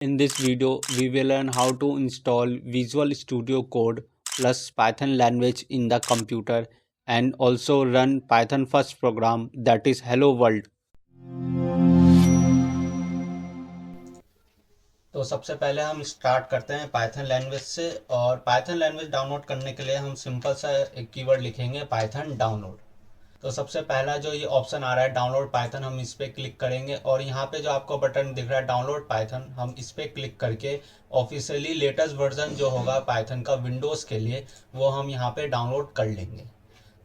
In this video, we will learn how to install Visual Studio Code plus Python language in the computer and also run Python first program, that is Hello World. तो सबसे पहले हम start करते हैं Python language से। और Python language download करने के लिए हम सिंपल सा एक कीवर्ड लिखेंगे पाइथन डाउनलोड। तो सबसे पहला जो ये ऑप्शन आ रहा है डाउनलोड पाइथन, हम इस पर क्लिक करेंगे और यहाँ पे जो आपको बटन दिख रहा है डाउनलोड पाइथन, हम इस पर क्लिक करके ऑफिशियली लेटेस्ट वर्जन जो होगा पाइथन का विंडोज़ के लिए वो हम यहाँ पे डाउनलोड कर लेंगे।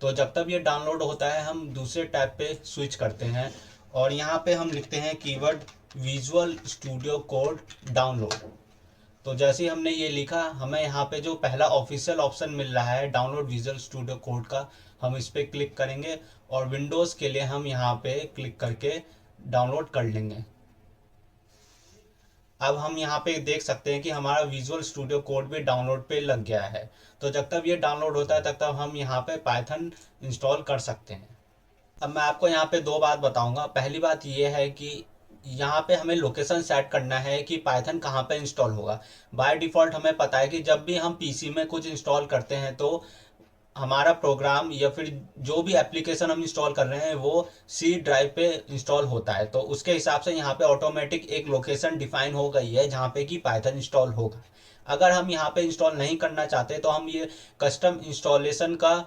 तो जब तक ये डाउनलोड होता है हम दूसरे टैब पे स्विच करते हैं और यहाँ पे हम लिखते हैं keyword visual studio code download. तो जैसे ही हमने ये लिखा, हमें यहाँ पे जो पहला ऑफिशियल ऑप्शन मिल रहा है डाउनलोड विजुअल स्टूडियो कोड का, हम इस पर क्लिक करेंगे और विंडोज़ के लिए हम यहाँ पे क्लिक करके डाउनलोड कर लेंगे। अब हम यहाँ पे देख सकते हैं कि हमारा विजुअल स्टूडियो कोड भी डाउनलोड पे लग गया है। तो जब तक ये डाउनलोड होता है तब तक हम यहाँ पे पाइथन इंस्टॉल कर सकते हैं। अब मैं आपको यहाँ पे दो बात बताऊंगा। पहली बात ये है कि यहाँ पे हमें लोकेशन सेट करना है कि पाइथन कहाँ पे इंस्टॉल होगा। बाय डिफ़ॉल्ट हमें पता है कि जब भी हम पीसी में कुछ इंस्टॉल करते हैं तो हमारा प्रोग्राम या फिर जो भी एप्लीकेशन हम इंस्टॉल कर रहे हैं वो सी ड्राइव पे इंस्टॉल होता है। तो उसके हिसाब से यहाँ पे ऑटोमेटिक एक लोकेशन डिफाइन हो गई है जहाँ पे कि पाइथन इंस्टॉल होगा। अगर हम यहाँ पे इंस्टॉल नहीं करना चाहते तो हम ये कस्टम इंस्टॉलेशन का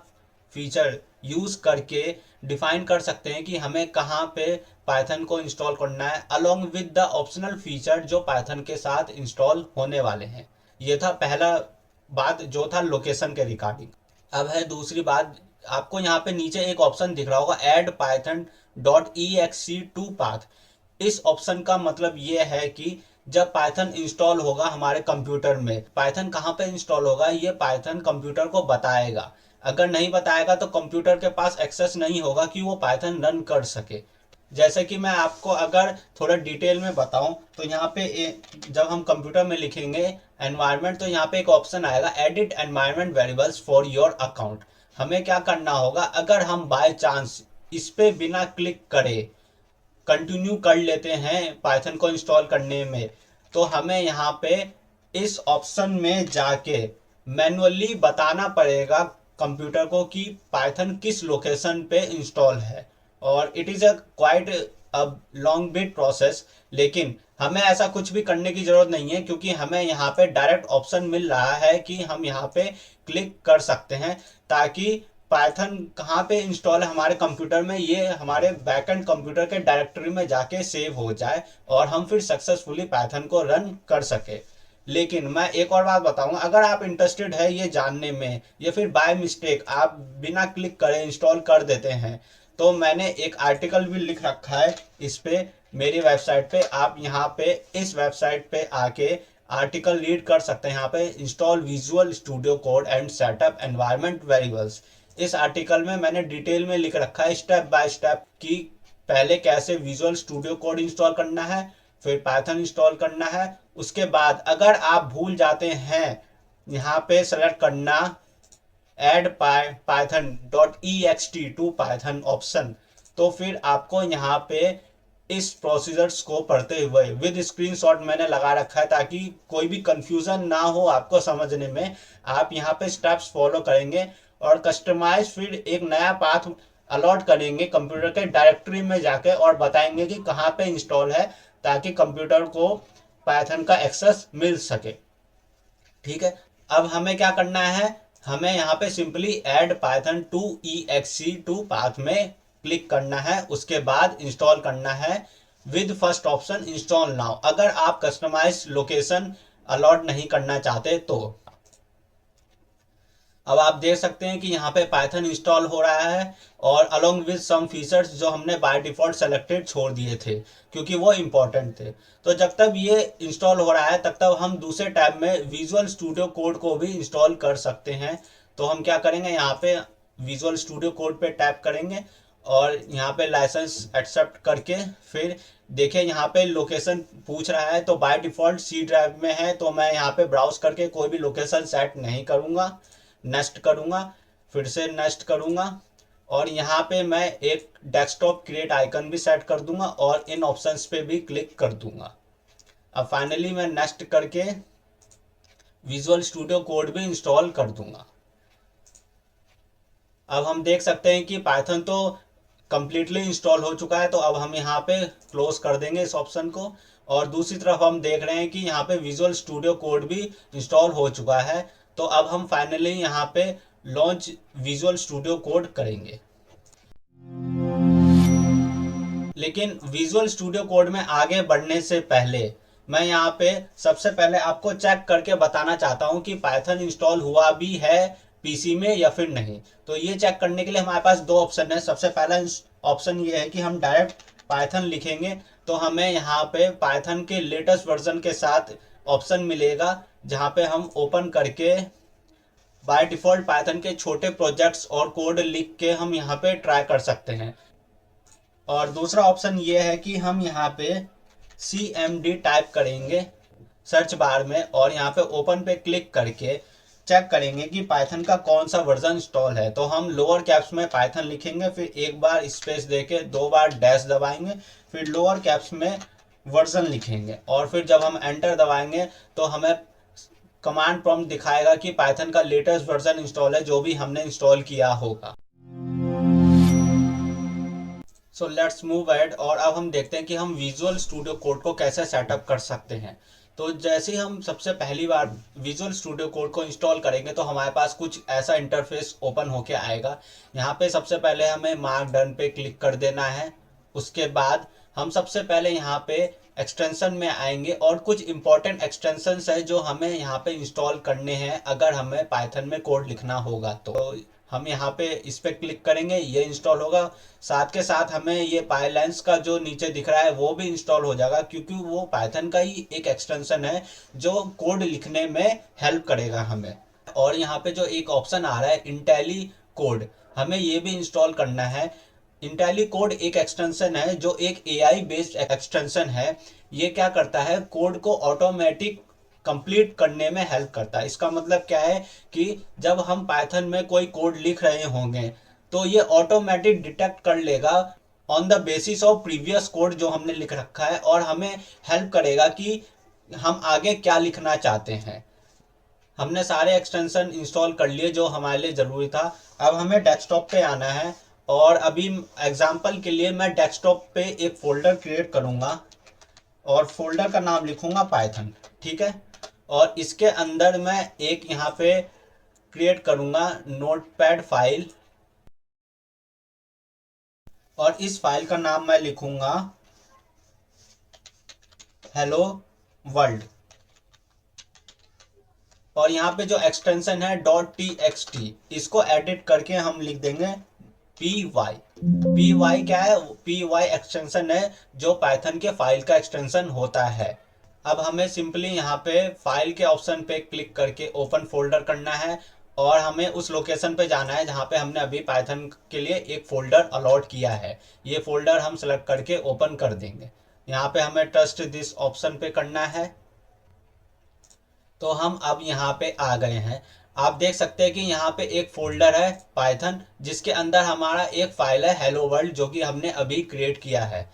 फीचर यूज़ करके डिफाइन कर सकते हैं कि हमें कहाँ पे पाइथन को इंस्टॉल करना है along with the optional feature जो पाइथन के साथ इंस्टॉल होने वाले हैं। ये था पहला बात जो था लोकेशन के रिगार्डिंग। अब है दूसरी बात, आपको यहाँ पे नीचे एक ऑप्शन दिख रहा होगा add python dot E X C to path. इस ऑप्शन का मतलब ये है कि जब पाइथन इंस्टॉल होगा हमारे कंप्यूटर में, पाइथन कहाँ पे इंस्टॉल होगा ये पाइथन कंप्यूटर को बताएगा। अगर नहीं बताएगा तो कंप्यूटर के पास एक्सेस नहीं होगा कि वो पाइथन रन कर सके। जैसे कि मैं आपको अगर थोड़ा डिटेल में बताऊं तो यहाँ पे जब हम कंप्यूटर में लिखेंगे एनवायरनमेंट तो यहाँ पे एक ऑप्शन आएगा edit environment variables for your account. हमें क्या करना होगा, अगर हम बाय चांस इस पे बिना क्लिक करे कंटिन्यू कर लेते हैं पाइथन को इंस्टॉल करने में, तो हमें यहाँ पे इस ऑप्शन में जाके मैनुअली बताना पड़ेगा कंप्यूटर को कि पाइथन किस लोकेशन पे इंस्टॉल है। और it is a quite a long bit process, लेकिन हमें ऐसा कुछ भी करने की ज़रूरत नहीं है क्योंकि हमें यहाँ पे डायरेक्ट ऑप्शन मिल रहा है कि हम यहाँ पे क्लिक कर सकते हैं ताकि पाइथन कहाँ पे इंस्टॉल है हमारे कंप्यूटर में ये हमारे बैकएंड कंप्यूटर के डायरेक्टरी में जाके सेव हो जाए और हम फिर सक्सेसफुली पाइथन को रन कर सके। लेकिन मैं एक और बात बताऊंगा, अगर आप इंटरेस्टेड है ये जानने में या फिर बाय मिस्टेक आप बिना क्लिक करे इंस्टॉल कर देते हैं तो मैंने एक आर्टिकल भी लिख रखा है इस पे मेरी वेबसाइट पे। आप यहाँ पे इस वेबसाइट पे आके आर्टिकल रीड कर सकते हैं। यहाँ पे install visual studio code and setup environment variables, इस आर्टिकल में मैंने डिटेल में लिख रखा है स्टेप बाय स्टेप कि पहले कैसे विजुअल स्टूडियो कोड इंस्टॉल करना है, फिर पाइथन इंस्टॉल करना है। उसके बाद अगर आप भूल जाते हैं यहाँ पे सेलेक्ट करना add python dot E X T to python option, तो फिर आपको यहाँ पे इस प्रोसीजर्स को पढ़ते हुए विद स्क्रीनशॉट मैंने लगा रखा है ताकि कोई भी कंफ्यूजन ना हो आपको समझने में। आप यहाँ पे स्टेप्स फॉलो करेंगे और कस्टमाइज फिर एक नया पाथ अलॉट करेंगे कंप्यूटर के डायरेक्टरी में जाके और बताएंगे कि कहाँ पे इंस्टॉल है ताकि कंप्यूटर को पाइथन का एक्सेस मिल सके। ठीक है, अब हमें क्या करना है, हमें यहाँ पे simply add python to E X C to path में क्लिक करना है। उसके बाद इंस्टॉल करना है with first option install now, अगर आप कस्टमाइज लोकेशन अलॉट नहीं करना चाहते तो। अब आप देख सकते हैं कि यहाँ पे पाइथन इंस्टॉल हो रहा है और अलोंग विद सम फीचर्स जो हमने बाय डिफॉल्ट सेलेक्टेड छोड़ दिए थे क्योंकि वो इम्पोर्टेंट थे। तो जब तक ये इंस्टॉल हो रहा है तब तक हम दूसरे टैब में विजुअल स्टूडियो कोड को भी इंस्टॉल कर सकते हैं। तो हम क्या करेंगे, यहाँ पे विजुअल स्टूडियो कोड पे टैप करेंगे और यहाँ पे लाइसेंस एक्सेप्ट करके फिर देखिए यहाँ पे लोकेशन पूछ रहा है तो बाय डिफॉल्ट सी ड्राइव में है, तो मैं यहाँ पे ब्राउज करके कोई भी लोकेशन सेट नहीं करूँगा, नेक्स्ट करूँगा, फिर से नेक्स्ट करूँगा और यहाँ पे मैं एक डेस्कटॉप क्रिएट आइकन भी सेट कर दूंगा और इन ऑप्शंस पे भी क्लिक कर दूंगा। अब फाइनली मैं नेक्स्ट करके विजुअल स्टूडियो कोड भी इंस्टॉल कर दूंगा। अब हम देख सकते हैं कि पाइथन तो कंप्लीटली इंस्टॉल हो चुका है, तो अब हम यहाँ पे क्लोज कर देंगे इस ऑप्शन को। और दूसरी तरफ हम देख रहे हैं कि यहाँ पे विजुअल स्टूडियो कोड भी इंस्टॉल हो चुका है। तो अब हम फाइनली यहाँ पे लॉन्च विजुअल स्टूडियो कोड करेंगे। लेकिन विजुअल स्टूडियो कोड में आगे बढ़ने से पहले मैं यहाँ पे सबसे पहले आपको चेक करके बताना चाहता हूँ कि पाइथन इंस्टॉल हुआ भी है पीसी में या फिर नहीं। तो ये चेक करने के लिए हमारे पास दो ऑप्शन है। सबसे पहला ऑप्शन ये है कि हम डायरेक्ट पाइथन लिखेंगे, तो हमें यहाँ पे पाइथन के लेटेस्ट वर्जन के साथ ऑप्शन मिलेगा, जहाँ पे हम ओपन करके बाय डिफॉल्ट पाइथन के छोटे प्रोजेक्ट्स और कोड लिख के हम यहाँ पे ट्राई कर सकते हैं। और दूसरा ऑप्शन ये है कि हम यहाँ पे CMD टाइप करेंगे सर्च बार में, और यहाँ पे ओपन पे क्लिक करके चेक करेंगे कि पाइथन का कौन सा वर्जन इंस्टॉल है। तो हम लोअर कैप्स में पाइथन लिखेंगे, फिर एक बार स्पेस देके 2 बार डैश दबाएंगे, फिर लोअर कैप्स में वर्जन लिखेंगे, और फिर जब हम एंटर दबाएंगे तो हमें कमांड प्रॉम्प्ट दिखाएगा कि पाइथन का लेटेस्ट वर्जन इंस्टॉल है, जो भी हमने इंस्टॉल किया होगा। सो लेट्स मूव अहेड, और अब हम देखते हैं कि हम विजुअल स्टूडियो कोड को कैसे सेटअप कर सकते हैं। तो जैसे ही हम सबसे पहली बार विजुअल स्टूडियो कोड को इंस्टॉल करेंगे तो हमारे पास कुछ ऐसा इंटरफेस ओपन होके आएगा। यहाँ पे सबसे पहले हमें मार्क डन पे क्लिक कर देना है। उसके बाद हम सबसे पहले यहाँ पे एक्सटेंशन में आएंगे, और कुछ इंपॉर्टेंट एक्सटेंशंस है जो हमें यहाँ पे इंस्टॉल करने हैं अगर हमें पाइथन में कोड लिखना होगा। तो हम यहाँ पे इस पे क्लिक करेंगे, ये इंस्टॉल होगा। साथ के साथ हमें ये पाइलैंस का जो नीचे दिख रहा है वो भी इंस्टॉल हो जाएगा, क्योंकि वो पाइथन का ही एक एक्सटेंशन है जो कोड लिखने में हेल्प करेगा हमें। और यहाँ पे जो एक ऑप्शन आ रहा है इंटेली कोड, हमें ये भी इंस्टॉल करना है। इंटेली कोड एक एक्सटेंशन है जो एक AI बेस्ड एक्सटेंशन है। ये क्या करता है, कोड को ऑटोमेटिक कंप्लीट करने में हेल्प करता है। इसका मतलब क्या है कि जब हम पाइथन में कोई कोड लिख रहे होंगे तो ये ऑटोमेटिक डिटेक्ट कर लेगा on the basis of previous code जो हमने लिख रखा है, और हमें हेल्प करेगा कि हम आगे क्या लिखना चाहते हैं। हमने सारे एक्सटेंशन इंस्टॉल कर लिए जो हमारे लिए ज़रूरी था। अब हमें डेस्कटॉप पे आना है, और अभी एग्जांपल के लिए मैं डेस्कटॉप पे एक फोल्डर क्रिएट करूँगा, और फोल्डर का नाम लिखूँगा पाइथन, ठीक है। और इसके अंदर मैं एक यहाँ पे क्रिएट करूँगा नोटपैड फाइल, और इस फाइल का नाम मैं लिखूँगा हेलो वर्ल्ड। और यहाँ पे जो एक्सटेंशन है .txt, इसको एडिट करके हम लिख देंगे py क्या है, py एक्सटेंशन है जो पाइथन के फाइल का एक्सटेंशन होता है। अब हमें सिंपली यहाँ पे फाइल के ऑप्शन पे क्लिक करके ओपन फोल्डर करना है, और हमें उस लोकेशन पे जाना है जहाँ पे हमने अभी पाइथन के लिए एक फोल्डर अलॉट किया है। ये फोल्डर हम सेलेक्ट करके ओपन कर देंगे। यहाँ पे हमें ट्रस्ट दिस ऑप्शन पे करना है। तो हम अब यहाँ पे आ गए हैं। आप देख सकते हैं कि यहाँ पे एक फोल्डर है पाइथन, जिसके अंदर हमारा एक फाइल है हेलो वर्ल्ड, जो कि हमने अभी क्रिएट किया है।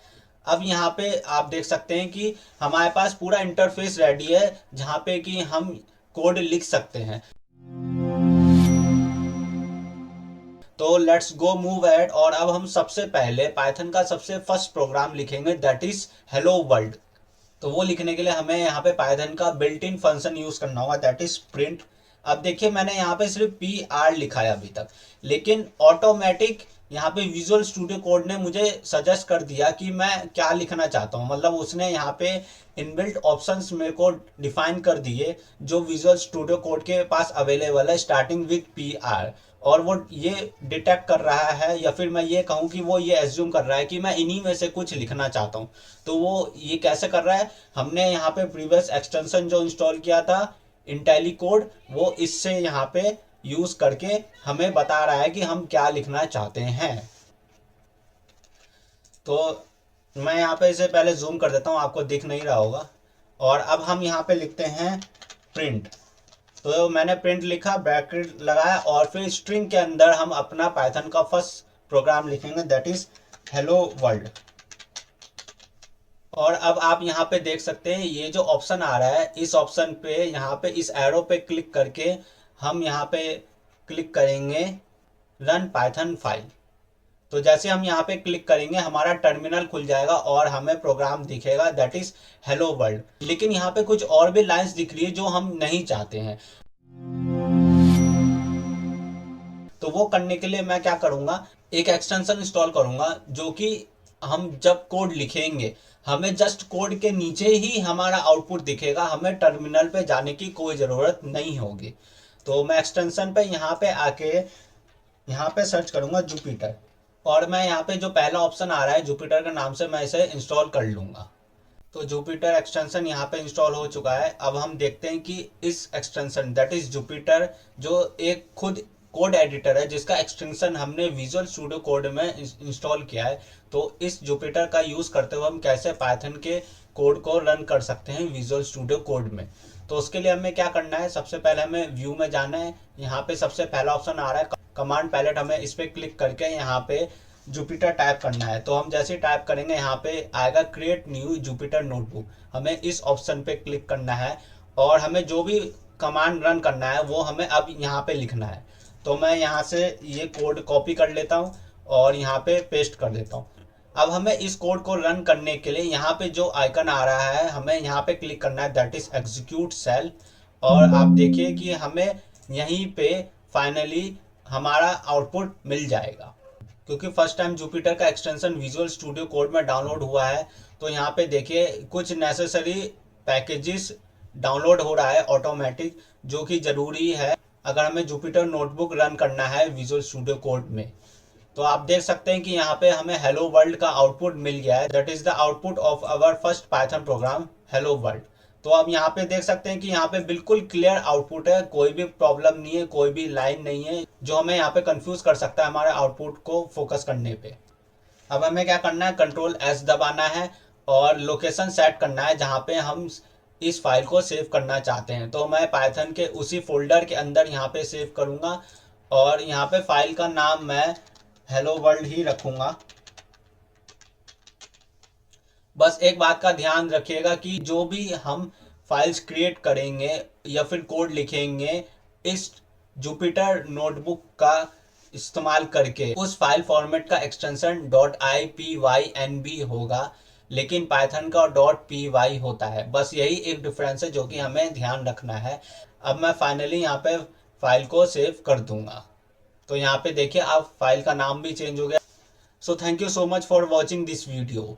अब यहाँ पे आप देख सकते हैं कि हमारे पास पूरा इंटरफेस रेडी है, जहाँ पे कि हम कोड लिख सकते हैं। तो लेट्स गो मूव एड, और अब हम सबसे पहले पाइथन का सबसे फर्स्ट प्रोग्राम लिखेंगे, दैट इज हेलो वर्ल्ड। तो वो लिखने के लिए हमें यहाँ पे पाइथन का बिल्ट इन फंक्शन यूज करना होगा, दैट इज प्रिंट। अब देखिए मैंने यहाँ पे सिर्फ PR लिखा है अभी तक, लेकिन ऑटोमेटिक यहाँ पे विजुअल स्टूडियो कोड ने मुझे सजेस्ट कर दिया कि मैं क्या लिखना चाहता हूँ। मतलब उसने यहाँ पे इनबिल्ट ऑप्शंस मेरे को डिफाइन कर दिए जो विजुअल स्टूडियो कोड के पास अवेलेबल है स्टार्टिंग विद PR। और वो ये डिटेक्ट कर रहा है, या फिर मैं ये कहूँ कि वो ये एज्यूम कर रहा है कि मैं इन्हीं में से कुछ लिखना चाहता हूँ। तो वो ये कैसे कर रहा है, हमने यहाँ पे प्रीवियस एक्सटेंशन जो इंस्टॉल किया था इंटेली कोड, वो इससे यहाँ पे यूज करके हमें बता रहा है कि हम क्या लिखना चाहते हैं। तो मैं यहाँ पे इसे पहले जूम कर देता हूँ, आपको दिख नहीं रहा होगा। और अब हम यहाँ पे लिखते हैं प्रिंट। तो मैंने प्रिंट लिखा, ब्रैकेट लगाया, और फिर स्ट्रिंग के अंदर हम अपना पाइथन का फर्स्ट प्रोग्राम लिखेंगे, दैट इज हेलो वर्ल्ड। और अब आप यहाँ पे देख सकते हैं ये जो ऑप्शन आ रहा है, इस ऑप्शन पे यहाँ पे इस एरो पे क्लिक करके हम यहाँ पे क्लिक करेंगे रन पाइथन फाइल। तो जैसे हम यहाँ पे क्लिक करेंगे हमारा टर्मिनल खुल जाएगा और हमें प्रोग्राम दिखेगा दैट इज हेलो वर्ल्ड। लेकिन यहाँ पे कुछ और भी लाइंस दिख रही है जो हम नहीं चाहते हैं। तो वो करने के लिए मैं क्या करूँगा, एक एक्सटेंशन इंस्टॉल करूँगा जो कि हम जब कोड लिखेंगे हमें जस्ट कोड के नीचे ही हमारा आउटपुट दिखेगा, हमें टर्मिनल पे जाने की कोई ज़रूरत नहीं होगी। तो मैं एक्सटेंशन पे यहाँ पे आके यहाँ पे सर्च करूँगा जुपिटर, और मैं यहाँ पे जो पहला ऑप्शन आ रहा है जुपिटर के नाम से मैं इसे इंस्टॉल कर लूँगा। तो जुपिटर एक्सटेंशन यहाँ पे इंस्टॉल हो चुका है। अब हम देखते हैं कि इस एक्सटेंशन दैट इज जुपिटर जो एक खुद कोड एडिटर है जिसका एक्सटेंशन हमने विजुअल स्टूडियो कोड में इंस्टॉल किया है। तो इस जुपिटर का यूज़ करते हुए हम कैसे पाइथन के कोड को रन कर सकते हैं विजुअल स्टूडियो कोड में। तो उसके लिए हमें क्या करना है, सबसे पहले हमें व्यू में जाना है। यहाँ पे सबसे पहला ऑप्शन आ रहा है कमांड पैलेट, हमें इस पर क्लिक करके यहाँ पे जुपिटर टाइप करना है। तो हम जैसे टाइप करेंगे यहाँ पे आएगा क्रिएट न्यू जुपिटर नोटबुक, हमें इस ऑप्शन पे क्लिक करना है और हमें जो भी कमांड रन करना है वो हमें अब यहाँ पे लिखना है। तो मैं यहाँ से ये कोड कॉपी कर लेता हूँ और यहाँ पे पेस्ट कर देता हूँ। अब हमें इस कोड को रन करने के लिए यहाँ पे जो आइकन आ रहा है हमें यहाँ पे क्लिक करना है दैट इज एग्जीक्यूट सेल। और आप देखिए कि हमें यहीं पे फाइनली हमारा आउटपुट मिल जाएगा, क्योंकि फर्स्ट टाइम जुपिटर का एक्सटेंशन विजुअल स्टूडियो कोड में डाउनलोड हुआ है। तो यहाँ पे देखिए कुछ नेसेसरी पैकेजेस डाउनलोड हो रहा है ऑटोमेटिक, जो कि ज़रूरी है अगर हमें जुपिटर नोटबुक रन करना है विजुअल स्टूडियो कोड में। तो आप देख सकते हैं कि यहाँ पे हमें हेलो वर्ल्ड का आउटपुट मिल गया है, that is the output of our first python program hello world. तो आप यहाँ पे देख सकते हैं कि यहाँ पे बिल्कुल क्लियर आउटपुट है, कोई भी प्रॉब्लम नहीं है, कोई भी लाइन नहीं है जो हमें यहाँ पे कंफ्यूज कर सकता है हमारे आउटपुट को फोकस करने पे। अब हमें क्या करना है, कंट्रोल एस दबाना है और लोकेशन सेट करना है जहाँ पे हम इस फाइल को सेव करना चाहते हैं। तो मैं पाइथन के उसी फोल्डर के अंदर यहाँ पे सेव करूँगा और यहाँ पे फाइल का नाम मैं हेलो वर्ल्ड ही रखूँगा। बस एक बात का ध्यान रखिएगा कि जो भी हम फाइल्स क्रिएट करेंगे या फिर कोड लिखेंगे इस जुपिटर नोटबुक का इस्तेमाल करके उस फाइल फॉर्मेट का एक्सटेंशन .ipynb होगा, लेकिन पाइथन का .py होता है। बस यही एक डिफरेंस है जो कि हमें ध्यान रखना है। अब मैं फाइनली यहाँ पे फाइल को सेव कर दूंगा। तो यहाँ पे देखिए अब फाइल का नाम भी चेंज हो गया। So thank you so much for watching this video.